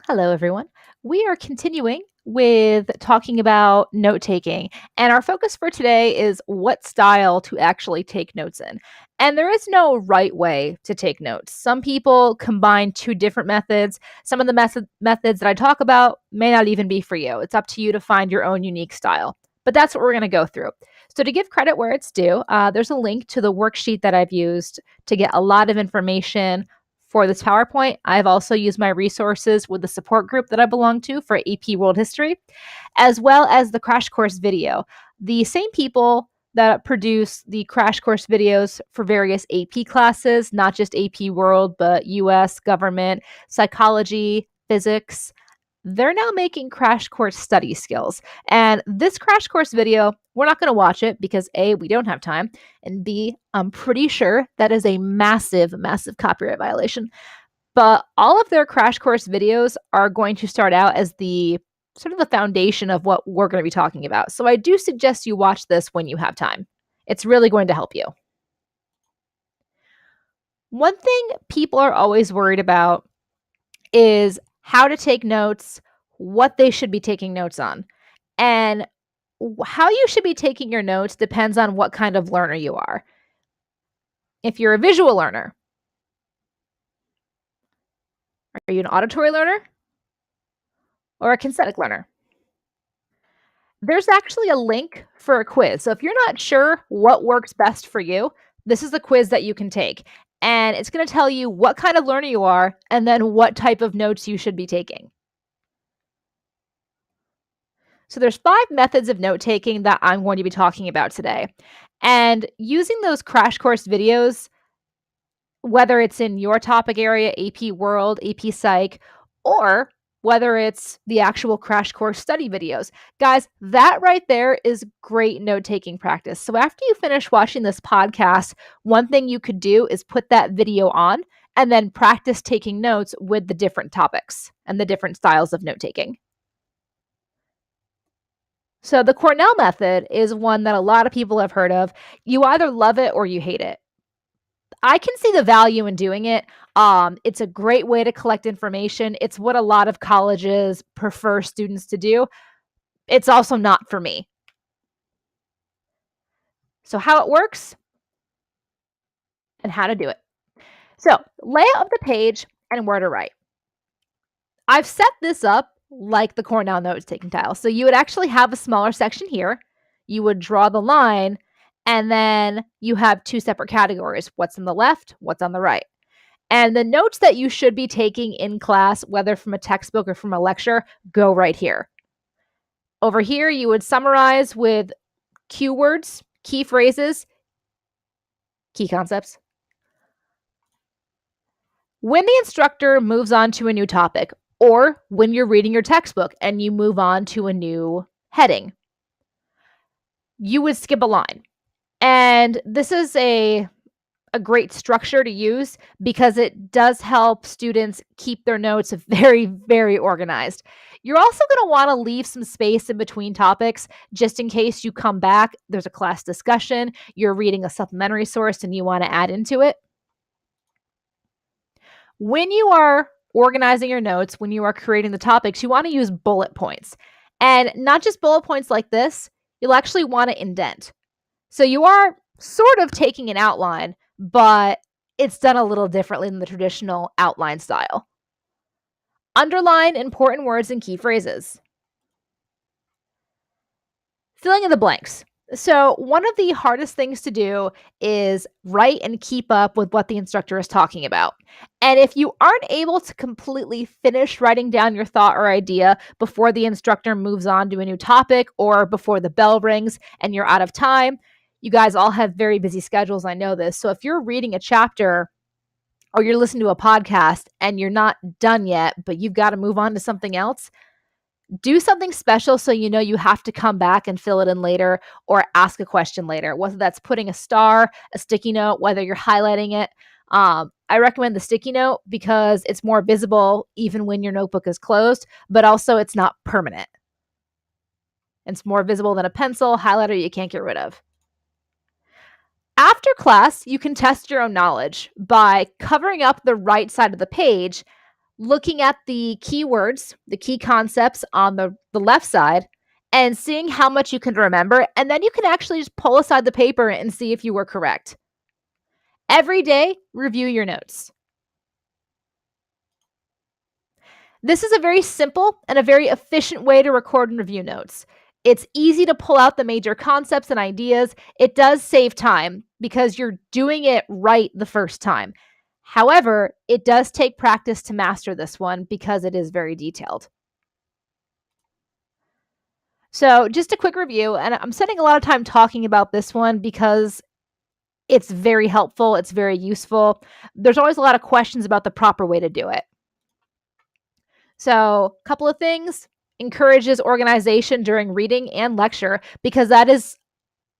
Hello, everyone. We are continuing with talking about note taking, and our focus for today is what style to actually take notes in. And there is no right way to take notes. Some people combine two different methods. Some of the methods that I talk about may not even be for you. It's up to you to find your own unique style. But that's what we're going to go through. So, to give credit where it's due, there's a link to the worksheet that I've used to get a lot of information for this PowerPoint. I've also used my resources with the support group that I belong to for AP World History, as well as the crash course video. The same people that produce the crash course videos for various AP classes, not just AP World, but US, government, psychology, physics, they're now making crash course study skills. And this crash course video, we're not going to watch it because A, we don't have time, and B, I'm pretty sure that is a massive, massive copyright violation. But all of their crash course videos are going to start out as the sort of the foundation of what we're going to be talking about. So I do suggest you watch this when you have time. It's really going to help you. One thing people are always worried about is how to take notes, what they should be taking notes on. And how you should be taking your notes depends on what kind of learner you are. If you're a visual learner, are you an auditory learner or a kinesthetic learner? There's actually a link for a quiz. So if you're not sure what works best for you, this is a quiz that you can take. And it's going to tell you what kind of learner you are and then what type of notes you should be taking. So there's 5 methods of note taking that I'm going to be talking about today. And using those crash course videos, whether it's in your topic area, AP World, AP Psych, or whether it's the actual crash course study videos. Guys, that right there is great note-taking practice. So after you finish watching this podcast, one thing you could do is put that video on and then practice taking notes with the different topics and the different styles of note-taking. So the Cornell Method is one that a lot of people have heard of. You either love it or you hate it. I can see the value in doing it. It's a great way to collect information. It's what a lot of colleges prefer students to do. It's also not for me. So how it works and how to do it. So layout of the page and where to write. I've set this up like the Cornell notes-taking tile. So you would actually have a smaller section here. You would draw the line, and then you have 2 separate categories, what's on the left, what's on the right. And the notes that you should be taking in class, whether from a textbook or from a lecture, go right here. Over here, you would summarize with keywords, key phrases, key concepts. When the instructor moves on to a new topic, or when you're reading your textbook and you move on to a new heading, you would skip a line. And this is a great structure to use because it does help students keep their notes very, very organized. You're also going to want to leave some space in between topics just in case you come back, there's a class discussion, you're reading a supplementary source and you want to add into it. When you are organizing your notes, when you are creating the topics, you want to use bullet points. And not just bullet points like this, you'll actually want to indent. So you are sort of taking an outline, but it's done a little differently than the traditional outline style. Underline important words and key phrases. Filling in the blanks. So one of the hardest things to do is write and keep up with what the instructor is talking about. And if you aren't able to completely finish writing down your thought or idea before the instructor moves on to a new topic or before the bell rings and you're out of time, you guys all have very busy schedules, I know this. So if you're reading a chapter or you're listening to a podcast and you're not done yet, but you've got to move on to something else, do something special so you know you have to come back and fill it in later or ask a question later, whether that's putting a star, a sticky note, whether you're highlighting it. I recommend the sticky note because it's more visible even when your notebook is closed, but also it's not permanent. It's more visible than a pencil, highlighter you can't get rid of. After class, you can test your own knowledge by covering up the right side of the page looking at the keywords, the key concepts on the left side, and seeing how much you can remember. And then you can actually just pull aside the paper and see if you were correct. Every day, review your notes. This is a very simple and a very efficient way to record and review notes. It's easy to pull out the major concepts and ideas. It does save time because you're doing it right the first time. However, it does take practice to master this one because it is very detailed. So, just a quick review, and I'm spending a lot of time talking about this one because it's very helpful, it's very useful. There's always a lot of questions about the proper way to do it. So, a couple of things: encourages organization during reading and lecture because that is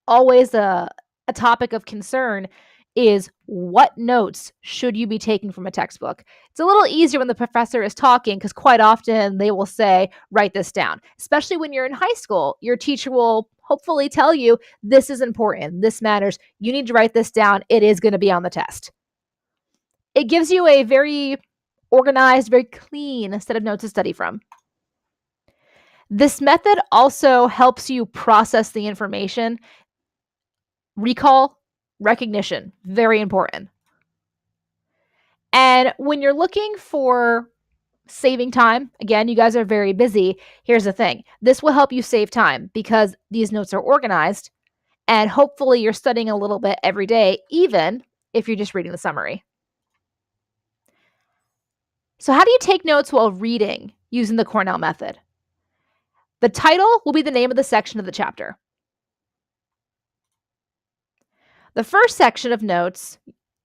always a topic of concern is what notes should you be taking from a textbook. It's a little easier when the professor is talking because quite often they will say, write this down. Especially when you're in high school, your teacher will hopefully tell you this is important, this matters, you need to write this down, it is going to be on the test. It gives you a very organized, very clean set of notes to study from. This method also helps you process the information. Recall, recognition, very important. And when you're looking for saving time, again, you guys are very busy. Here's the thing: this will help you save time because these notes are organized, and hopefully you're studying a little bit every day, even if you're just reading the summary. So, how do you take notes while reading using the Cornell method? The title will be the name of the section of the chapter. The first section of notes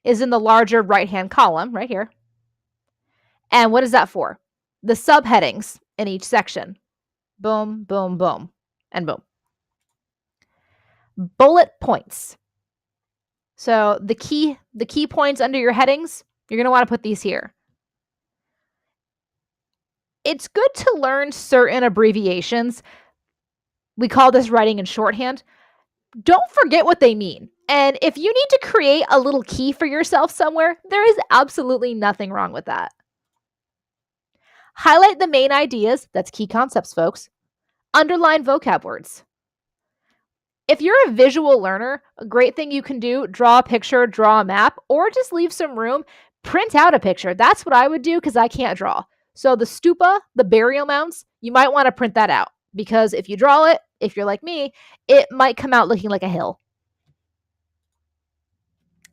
is in the larger right-hand column right here. And what is that for? The subheadings in each section. Boom, boom, boom, and boom. Bullet points. So the key points under your headings, you're going to want to put these here. It's good to learn certain abbreviations. We call this writing in shorthand. Don't forget what they mean. And if you need to create a little key for yourself somewhere, there is absolutely nothing wrong with that. Highlight the main ideas, that's key concepts, folks. Underline vocab words. If you're a visual learner, a great thing you can do, draw a picture, draw a map, or just leave some room, print out a picture. That's what I would do because I can't draw. So the stupa, the burial mounds, you might want to print that out because if you draw it, if you're like me, it might come out looking like a hill.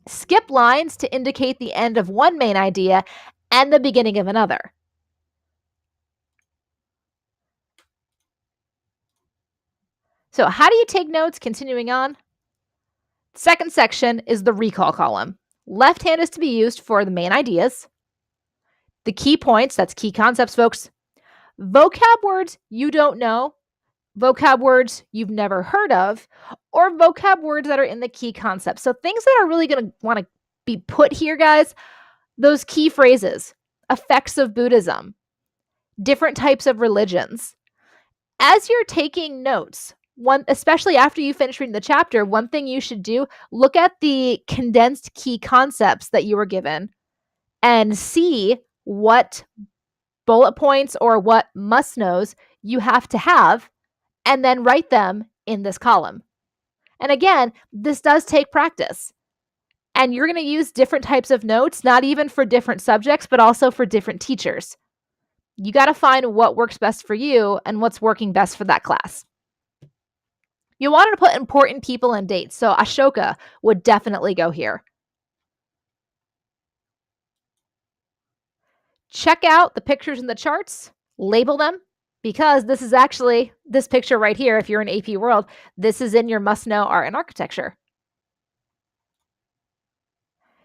Skip lines to indicate the end of one main idea and the beginning of another. So how do you take notes? Continuing on. Second section is the recall column. Left hand is to be used for the main ideas. The key points, that's key concepts, folks. Vocab words you don't know, vocab words you've never heard of, or vocab words that are in the key concepts. So things that are really going to want to be put here, guys, those key phrases, effects of Buddhism, different types of religions. As you're taking notes, especially after you finish reading the chapter, one thing you should do, look at the condensed key concepts that you were given and see what bullet points or what must-knows you have to have, and then write them in this column. And again, this does take practice. And you're going to use different types of notes, not even for different subjects, but also for different teachers. You got to find what works best for you and what's working best for that class. You wanted to put important people and dates, so Ashoka would definitely go here. Check out the pictures in the charts, label them, because this is actually this picture right here. If you're in AP World, this is in your must-know art and architecture.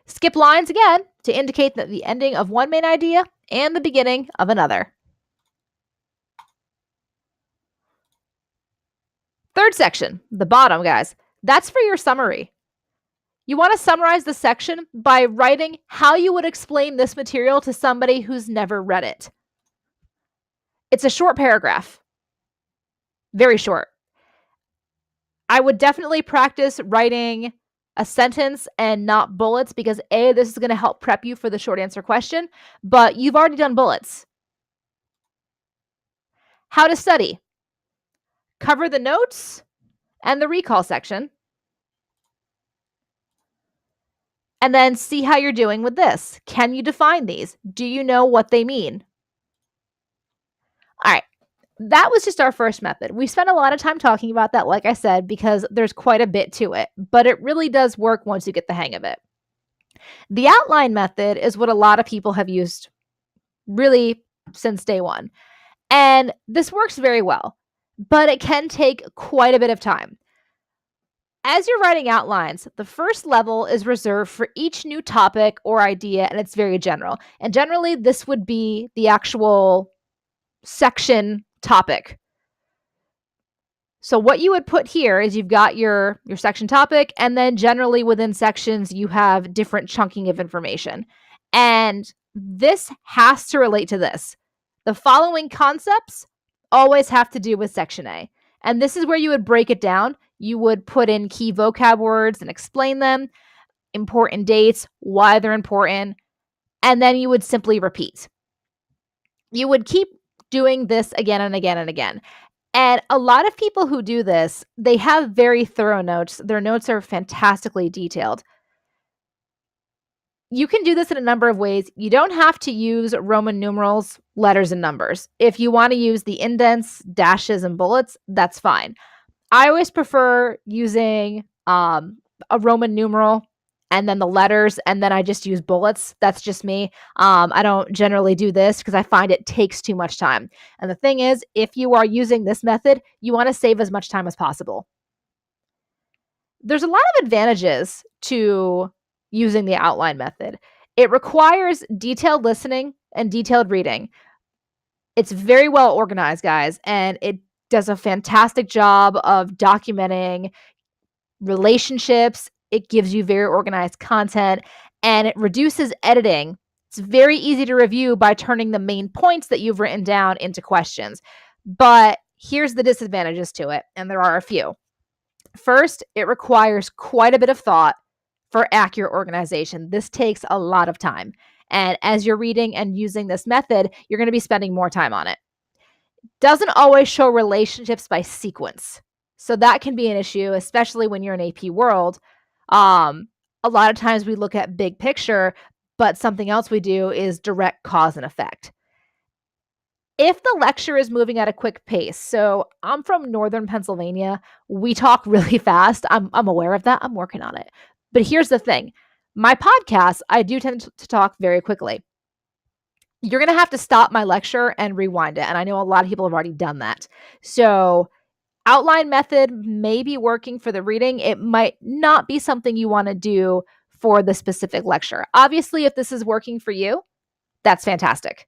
Skip lines again to indicate that the ending of one main idea and the beginning of another. Third section, the bottom, guys, that's for your summary. You want to summarize the section by writing how you would explain this material to somebody who's never read it. It's a short paragraph, very short. I would definitely practice writing a sentence and not bullets because A, this is going to help prep you for the short answer question, but you've already done bullets. How to study. Cover the notes and the recall section. And then see how you're doing with this. Can you define these? Do you know what they mean? All right. That was just our first method. We spent a lot of time talking about that, like I said, because there's quite a bit to it, but it really does work once you get the hang of it. The outline method is what a lot of people have used really since day one. And this works very well, but it can take quite a bit of time. As you're writing outlines, the first level is reserved for each new topic or idea, and it's very general. And generally, this would be the actual section topic. So what you would put here is you've got your section topic, and then generally within sections, you have different chunking of information. And this has to relate to this. The following concepts always have to do with section A. And this is where you would break it down. You would put in key vocab words and explain them, important dates, why they're important, and then you would simply repeat. You would keep doing this again and again and again. And a lot of people who do this, they have very thorough notes. Their notes are fantastically detailed. You can do this in a number of ways. You don't have to use Roman numerals, letters, and numbers. If you want to use the indents, dashes, and bullets, that's fine. I always prefer using a Roman numeral and then the letters, and then I just use bullets. That's just me. I don't generally do this because I find it takes too much time. And the thing is, if you are using this method, you want to save as much time as possible. There's a lot of advantages to using the outline method. It requires detailed listening and detailed reading. It's very well organized, guys, and it does a fantastic job of documenting relationships. It gives you very organized content, and it reduces editing. It's very easy to review by turning the main points that you've written down into questions. But here's the disadvantages to it, and there are a few. First, it requires quite a bit of thought for accurate organization. This takes a lot of time. And as you're reading and using this method, you're going to be spending more time on it. Doesn't always show relationships by sequence. So that can be an issue, especially when you're in AP world. A lot of times we look at big picture, but something else we do is direct cause and effect. If the lecture is moving at a quick pace, so I'm from Northern Pennsylvania, we talk really fast. I'm aware of that. I'm working on it. But here's the thing. My podcast, I do tend to talk very quickly. You're going to have to stop my lecture and rewind it. And I know a lot of people have already done that. So outline method may be working for the reading. It might not be something you want to do for the specific lecture. Obviously, if this is working for you, that's fantastic.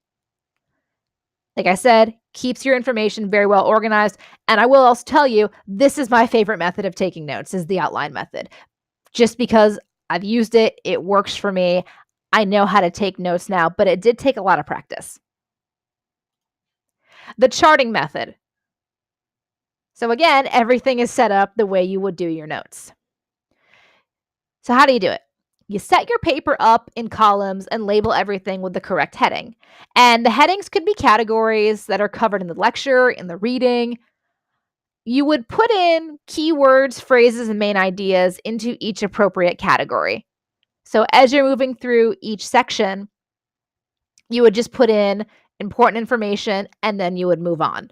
Like I said, keeps your information very well organized. And I will also tell you, this is my favorite method of taking notes, is the outline method. Just because I've used it, it works for me. I know how to take notes now, but it did take a lot of practice. The charting method. So again, everything is set up the way you would do your notes. So how do you do it? You set your paper up in columns and label everything with the correct heading. And the headings could be categories that are covered in the lecture, in the reading. You would put in keywords, phrases, and main ideas into each appropriate category. So as you're moving through each section, you would just put in important information and then you would move on.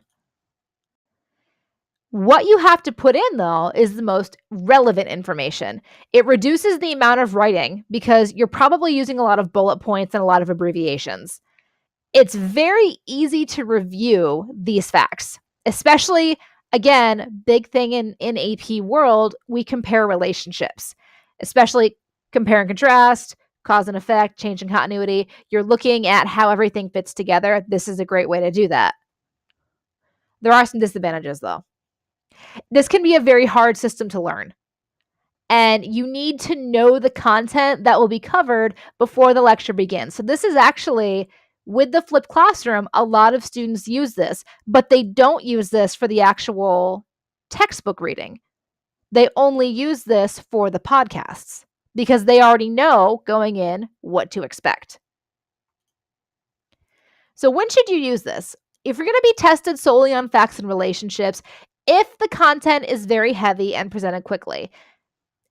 What you have to put in, though, is the most relevant information. It reduces the amount of writing because you're probably using a lot of bullet points and a lot of abbreviations. It's very easy to review these facts, especially, again, big thing in AP world, we compare relationships, especially compare and contrast, cause and effect, change and continuity. You're looking at how everything fits together. This is a great way to do that. There are some disadvantages, though. This can be a very hard system to learn. And you need to know the content that will be covered before the lecture begins. So this is actually, with the flipped classroom, a lot of students use this, but they don't use this for the actual textbook reading. They only use this for the podcasts because they already know going in what to expect. So when should you use this? If you're going to be tested solely on facts and relationships, if the content is very heavy and presented quickly,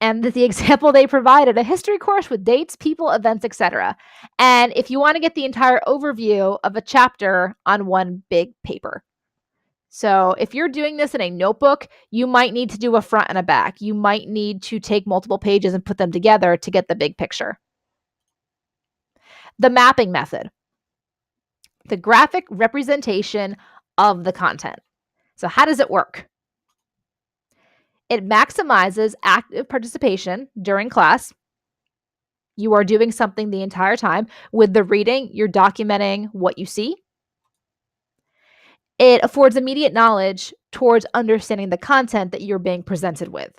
and the example they provided, a history course with dates, people, events, etc. And if you want to get the entire overview of a chapter on one big paper. So if you're doing this in a notebook, you might need to do a front and a back. You might need to take multiple pages and put them together to get the big picture. The mapping method, the graphic representation of the content. So how does it work? It maximizes active participation during class. You are doing something the entire time. With the reading, you're documenting what you see. It affords immediate knowledge towards understanding the content that you're being presented with.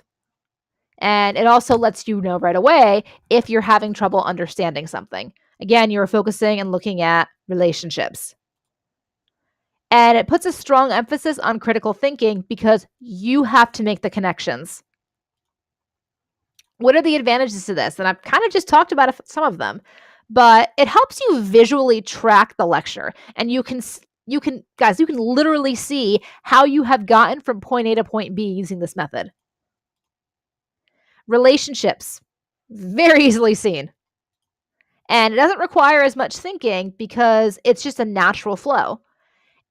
And it also lets you know right away if you're having trouble understanding something. Again, you're focusing and looking at relationships. And it puts a strong emphasis on critical thinking because you have to make the connections. What are the advantages to this? And I've kind of just talked about some of them, but it helps you visually track the lecture. And you can literally see how you have gotten from point A to point B using this method. Relationships, very easily seen. And it doesn't require as much thinking because it's just a natural flow.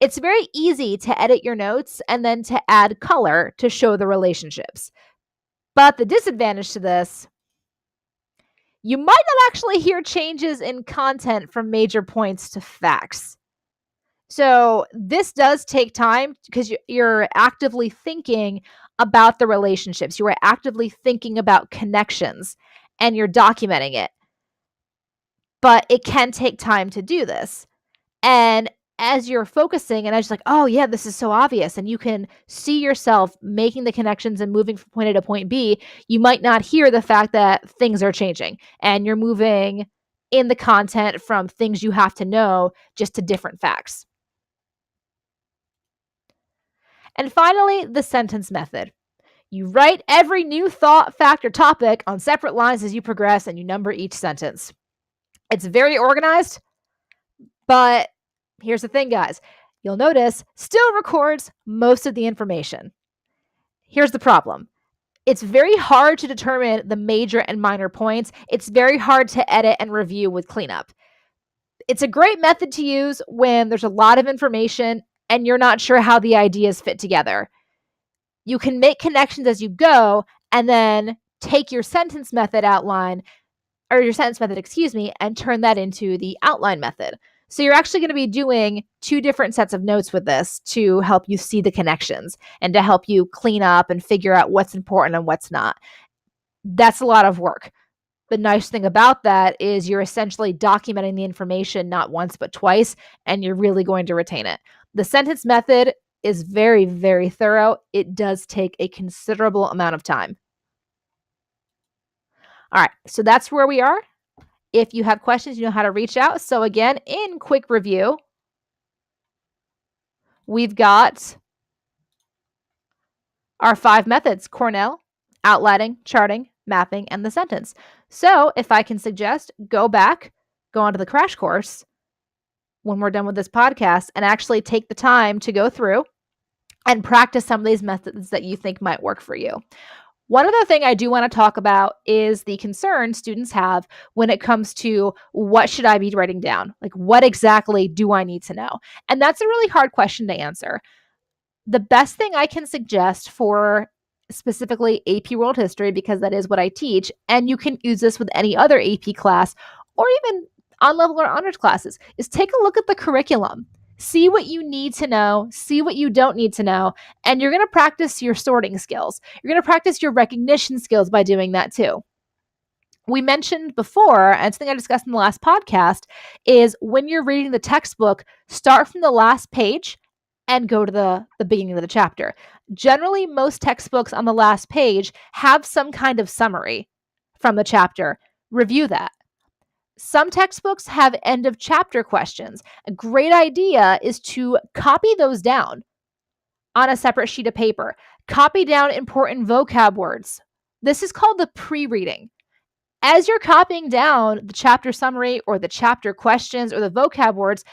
It's very easy to edit your notes and then to add color to show the relationships. But the disadvantage to this, you might not actually hear changes in content from major points to facts. So this does take time because you're actively thinking about the relationships. You are actively thinking about connections and you're documenting it. But it can take time to do this. And as you're focusing and as you're like, oh yeah, this is so obvious, and you can see yourself making the connections and moving from point A to point B, you might not hear the fact that things are changing and you're moving in the content from things you have to know just to different facts. And finally, the sentence method. You write every new thought, fact, or topic on separate lines as you progress, and you number each sentence. It's very organized, but here's the thing, guys. You'll notice still records most of the information. Here's the problem. It's very hard to determine the major and minor points. It's very hard to edit and review with cleanup. It's a great method to use when there's a lot of information and you're not sure how the ideas fit together. You can make connections as you go and then take your sentence method and turn that into the outline method. So you're actually going to be doing two different sets of notes with this to help you see the connections and to help you clean up and figure out what's important and what's not. That's a lot of work. The nice thing about that is you're essentially documenting the information not once but twice, and you're really going to retain it. The sentence method is very, very thorough. It does take a considerable amount of time. All right, so that's where we are. If you have questions, you know how to reach out. So again, in quick review, we've got our 5 methods: Cornell, outlining, charting, mapping, and the sentence. So if I can suggest, go onto the crash course when we're done with this podcast and actually take the time to go through and practice some of these methods that you think might work for you. One other thing I do want to talk about is the concern students have when it comes to what should I be writing down? Like, what exactly do I need to know? And that's a really hard question to answer. The best thing I can suggest for specifically AP World History, because that is what I teach, and you can use this with any other AP class or even on-level or honors classes, is take a look at the curriculum. See what you need to know, see what you don't need to know, and you're going to practice your sorting skills. You're going to practice your recognition skills by doing that too. We mentioned before, and something I discussed in the last podcast, is when you're reading the textbook, start from the last page and go to the beginning of the chapter. Generally, most textbooks on the last page have some kind of summary from the chapter. Review that. Some textbooks have end of chapter questions. A great idea is to copy those down on a separate sheet of paper. Copy down important vocab words. This is called the pre-reading. As you're copying down the chapter summary or the chapter questions or the vocab words,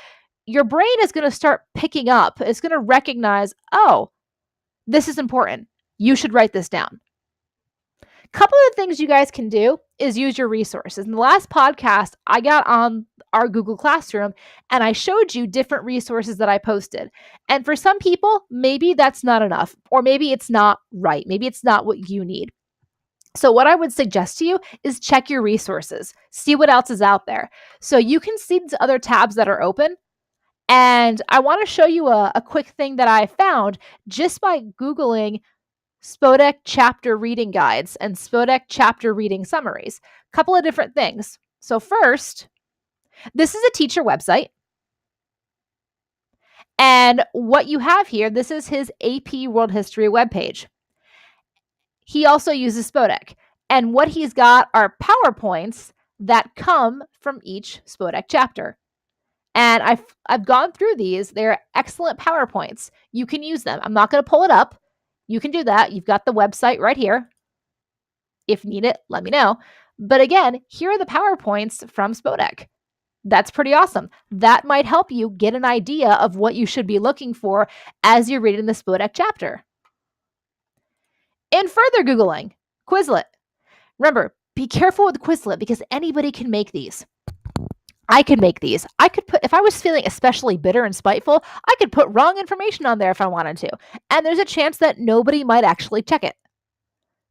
your brain is going to start picking up. It's going to recognize, oh, this is important. You should write this down. Couple of things you guys can do is use your resources. In the last podcast, I got on our Google Classroom and I showed you different resources that I posted. And for some people, maybe that's not enough, or maybe it's not right. Maybe it's not what you need. So what I would suggest to you is check your resources, see what else is out there. So you can see the other tabs that are open. And I want to show you a quick thing that I found just by Googling Spodek chapter reading guides and Spodek chapter reading summaries. A couple of different things. So first, this is a teacher website. And what you have here, this is his AP World History webpage. He also uses Spodek. And what he's got are PowerPoints that come from each Spodek chapter. And I've gone through these. They're excellent PowerPoints. You can use them. I'm not going to pull it up. You can do that. You've got the website right here. If you need it, let me know. But again, here are the PowerPoints from Spodek. That's pretty awesome. That might help you get an idea of what you should be looking for as you're reading the Spodek chapter. In further Googling, Quizlet. Remember, be careful with Quizlet because anybody can make these. I could make these. I could put, if I was feeling especially bitter and spiteful, I could put wrong information on there if I wanted to. And there's a chance that nobody might actually check it.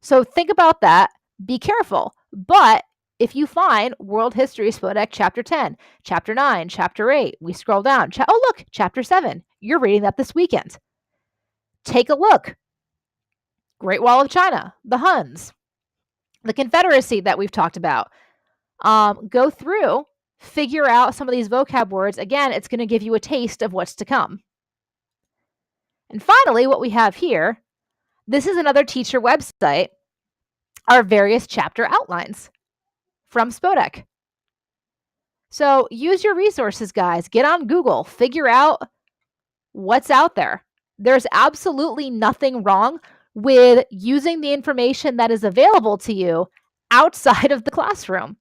So think about that. Be careful. But if you find World History Spodek Chapter 10, Chapter 9, Chapter 8, we scroll down. Oh, look, Chapter 7. You're reading that this weekend. Take a look. Great Wall of China, the Huns, the Confederacy that we've talked about. Go through. Figure out some of these vocab words. Again, it's going to give you a taste of what's to come. And finally, what we have here, this is another teacher website, our various chapter outlines from Spodek. So use your resources, guys. Get on Google. Figure out what's out there. There's absolutely nothing wrong with using the information that is available to you outside of the classroom.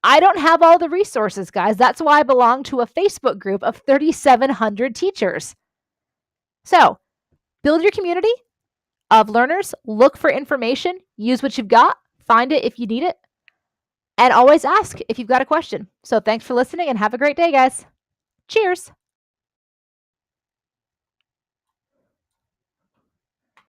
I don't have all the resources, guys. That's why I belong to a Facebook group of 3,700 teachers. So build your community of learners, look for information, use what you've got, find it if you need it, and always ask if you've got a question. So thanks for listening and have a great day, guys. Cheers.